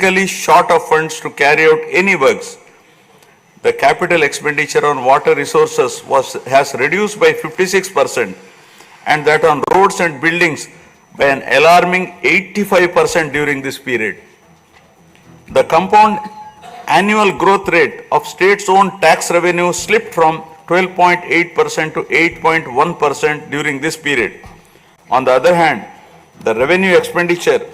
critically short of funds to carry out any works. The capital expenditure on water resources has reduced by 56%, and that on roads and buildings by an alarming 85% during this period. The compound annual growth rate of states-owned tax revenue slipped from 12.8% to 8.1% during this period. On the other hand, the revenue expenditure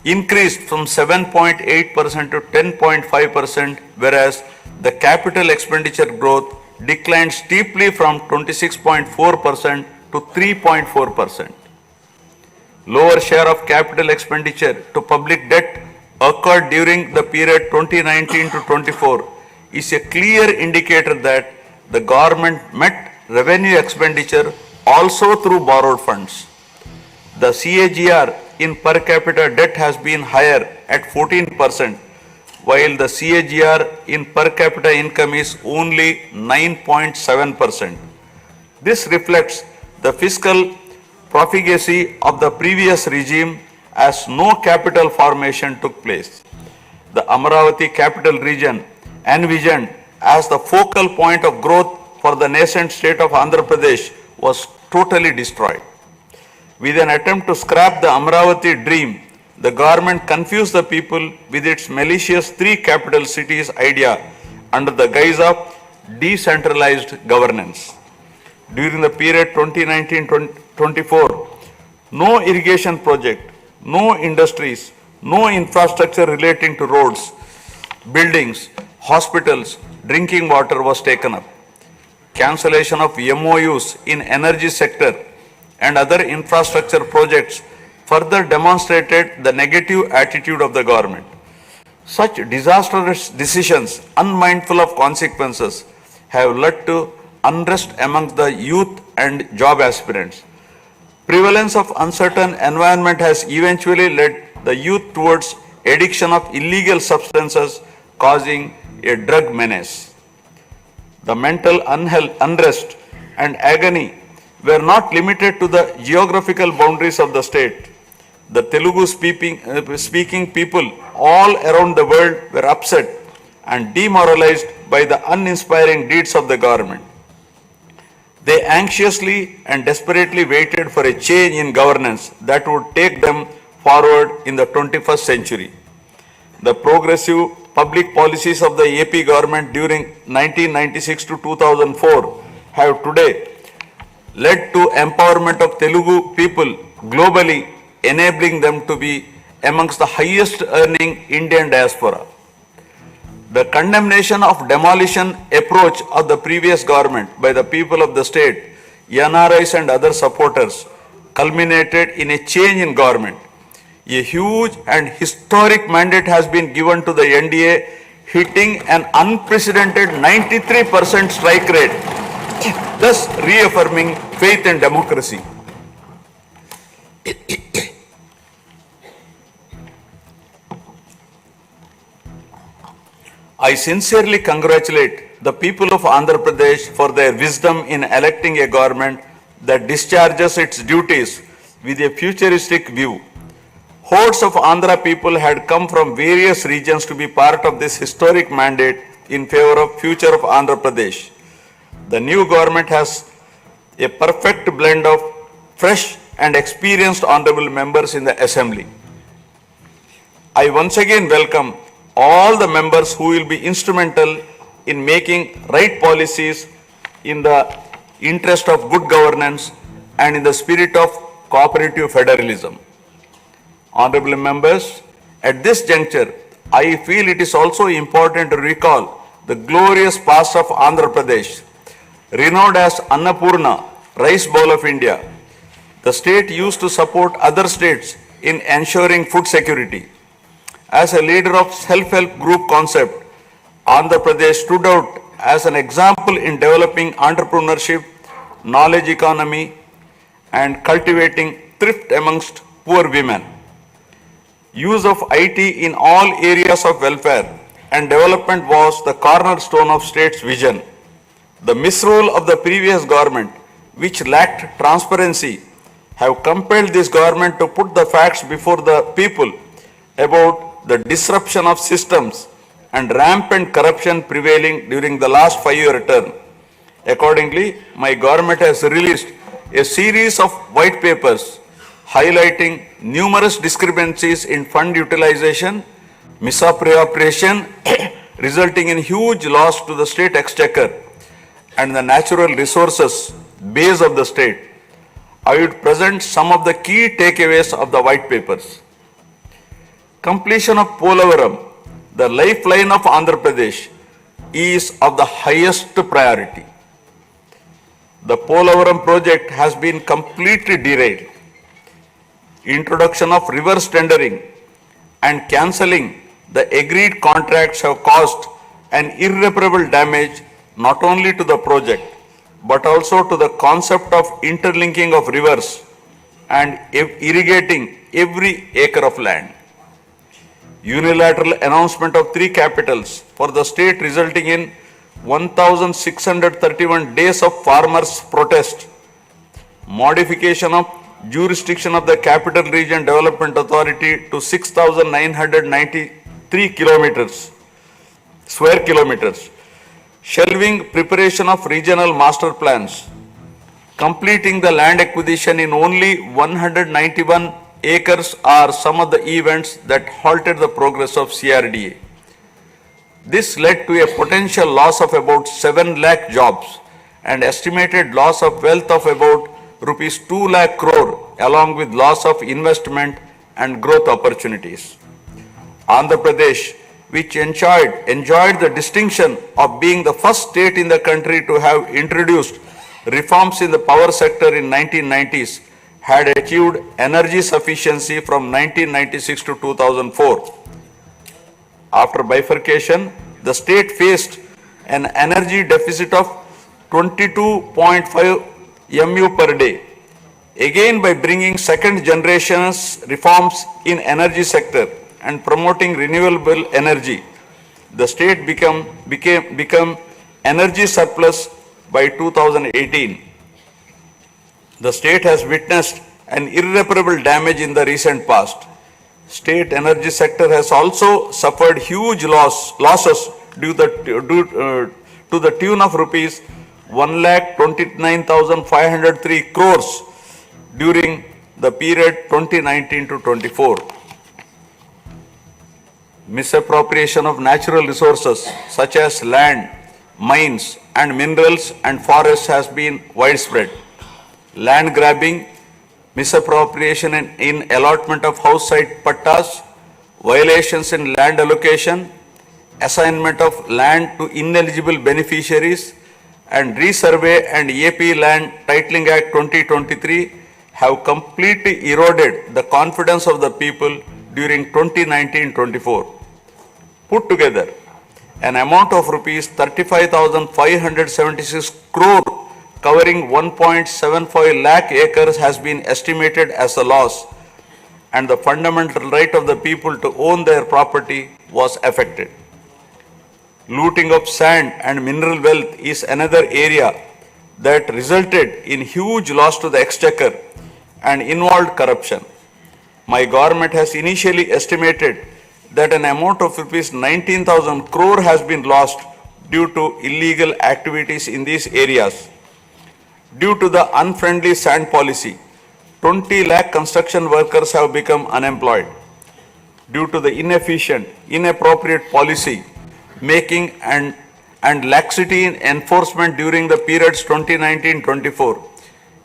increased from 7.8% to 10.5%, whereas the capital expenditure growth declined steeply from 26.4% to 3.4%. Lower share of capital expenditure to public debt occurred during the period 2019 to 24 is a clear indicator that the government met revenue expenditure also through borrowed funds. The CAGR in per capita debt has been higher at 14%, while the CAGR in per capita income is only 9.7%. This reflects the fiscal profligacy of the previous regime, as no capital formation took place. The Amaravati capital region, envisioned as the focal point of growth for the nascent state of Andhra Pradesh, was totally destroyed. With an attempt to scrap the Amaravati dream, the government confused the people with its malicious three capital cities idea under the guise of decentralized governance. During the period 2019-24, no irrigation project, no industries, no infrastructure relating to roads, buildings, hospitals, drinking water was taken up. Cancellation of MOUs in energy sector and other infrastructure projects further demonstrated the negative attitude of the government. Such disastrous decisions, unmindful of consequences, have led to unrest amongst the youth and job aspirants. Prevalence of uncertain environment has eventually led the youth towards addiction of illegal substances, causing a drug menace. The mental unrest and agony were not limited to the geographical boundaries of the state. The Telugu speaking people all around the world were upset and demoralized by the uninspiring deeds of the government. They anxiously and desperately waited for a change in governance that would take them forward in the 21st century. The progressive public policies of the AP government during 1996 to 2004 have today led to empowerment of Telugu people globally, enabling them to be amongst the highest earning Indian diaspora. The condemnation of demolition approach of the previous government by the people of the state, NRIs and other supporters, culminated in a change in government. A huge and historic mandate has been given to the NDA, hitting an unprecedented 93% strike rate, thus reaffirming faith in democracy. I sincerely congratulate the people of Andhra Pradesh for their wisdom in electing a government that discharges its duties with a futuristic view. Hordes of Andhra people had come from various regions to be part of this historic mandate in favor of future of Andhra Pradesh. The new government has a perfect blend of fresh and experienced honorable members in the assembly. I once again welcome all the members who will be instrumental in making right policies in the interest of good governance and in the spirit of cooperative federalism. Honorable members, at this juncture, I feel it is also important to recall the glorious past of Andhra Pradesh. Renowned as Annapurna, rice bowl of India, the state used to support other states in ensuring food security. As a leader of self-help group concept, Andhra Pradesh stood out as an example in developing entrepreneurship, knowledge economy, and cultivating thrift amongst poor women. Use of IT in all areas of welfare and development was the cornerstone of state's vision. The misrule of the previous government, which lacked transparency, have compelled this government to put the facts before the people about the disruption of systems and rampant corruption prevailing during the last 5-year term. Accordingly, my government has released a series of white papers highlighting numerous discrepancies in fund utilization, misappropriation, resulting in huge loss to the state exchequer and the natural resources base of the state. I would present some of the key takeaways of the white papers. Completion of Polavaram, the lifeline of Andhra Pradesh, is of the highest priority. The Polavaram project has been completely derailed. Introduction of reverse tendering and cancelling the agreed contracts have caused an irreparable damage not only to the project but also to the concept of interlinking of rivers and irrigating every acre of land. Unilateral announcement of 3 capitals for the state resulting in 1,631 days of farmers' protest. Modification of jurisdiction of the Capital Region Development Authority to 6,993 square kilometers. Shelving preparation of regional master plans. Completing the land acquisition in only 191 acres are some of the events that halted the progress of CRDA. This led to a potential loss of about 7 lakh jobs and estimated loss of wealth of about rupees 2 lakh crore along with loss of investment and growth opportunities. Andhra Pradesh, which enjoyed the distinction of being the first state in the country to have introduced reforms in the power sector in 1990s, had achieved energy sufficiency from 1996 to 2004. After bifurcation, the state faced an energy deficit of 22.5 MU per day. Again, by bringing second generation's reforms in energy sector and promoting renewable energy, the state become energy surplus by 2018. The state has witnessed an irreparable damage in the recent past. State energy sector has also suffered huge losses to the tune of rupees 1,29,503 crores during the period 2019 to 24. Misappropriation of natural resources such as land, mines and minerals and forests has been widespread. Land grabbing, misappropriation in allotment of house site pattas, violations in land allocation, assignment of land to ineligible beneficiaries, and Resurvey and AP Land Titling Act 2023 have completely eroded the confidence of the people during 2019-24. Put together, an amount of rupees 35,576 crore covering 1.75 lakh acres has been estimated as a loss, and the fundamental right of the people to own their property was affected. Looting of sand and mineral wealth is another area that resulted in huge loss to the exchequer and involved corruption. My government has initially estimated that an amount of rupees 19,000 crore has been lost due to illegal activities in these areas. Due to the unfriendly sand policy, 20 lakh construction workers have become unemployed. Due to the inefficient, inappropriate policy making and laxity in enforcement during the periods 2019-24,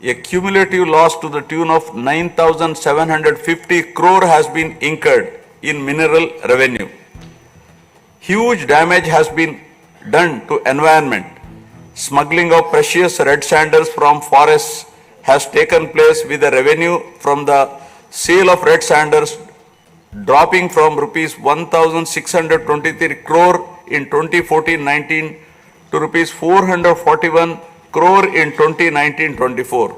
a cumulative loss to the tune of 9,750 crore has been incurred in mineral revenue. Huge damage has been done to environment. Smuggling of precious red sanders from forests has taken place with the revenue from the sale of red sanders dropping from rupees 1,623 crore in 2014-19 to rupees 441 crore in 2019-24.